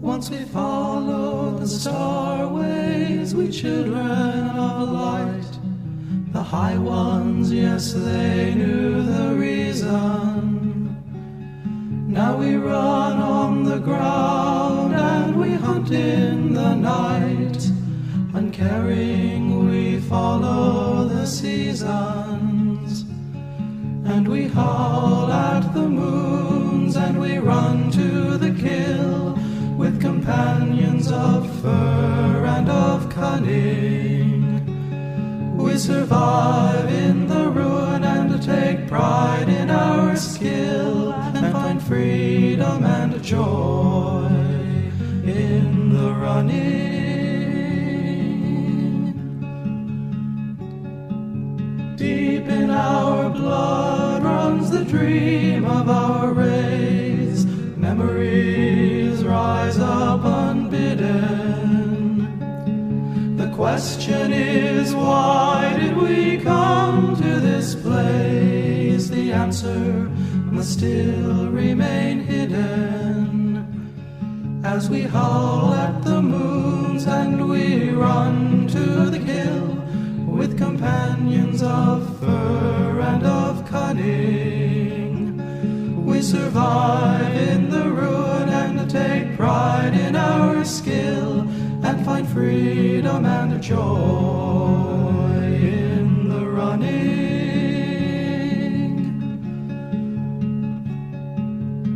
Once we followed the starways, we children of light. The high ones, yes, they knew the reason. Now we run on the ground and we hunt in the night. Uncaring we follow the seasons. And we howl at the moons and we run to the kill with companions of fur and of cunning. We survive in the ruin and take pride in our skill and find freedom and joy in the running. Deep in our blood runs the dream of our race. Memories rise up unbidden. The question is, why did we come to this place? The answer must still remain hidden. As we howl at the moons and we run to the kill with companions of fur and of cunning. We survive in the ruin and take pride in our skill and find freedom and joy in the running.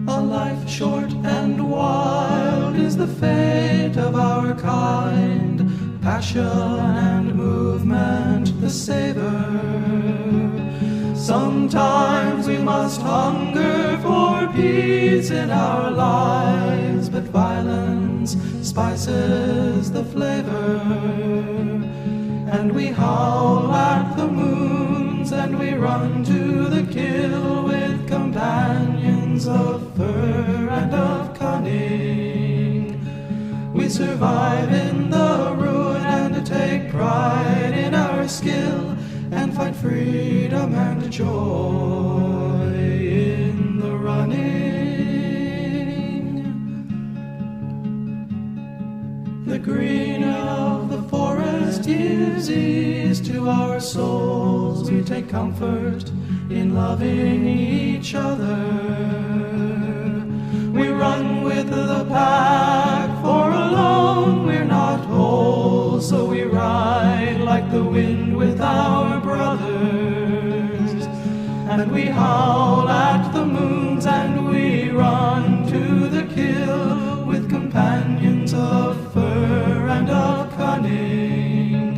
A life short and wild is the fate of our kind. Passion and movement the savor. Sometimes we must hunger for peace in our lives, but violence spices the flavor. And we howl at the moons and we run to the kill with companions of fur and of cunning. We survive in the ruin and take pride in our skill and find freedom and joy in the running. The green of the forest gives ease to our souls. We take comfort in loving each other. We run with the pack, for alone we're not whole. So we ride like the wind with our brothers. And we howl at the moons and we run to the kill with companions of fur and of cunning.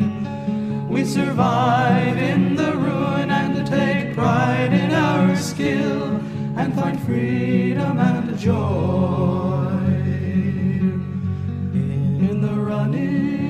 We survive in the ruin and take pride in our skill and find freedom and joy in the running.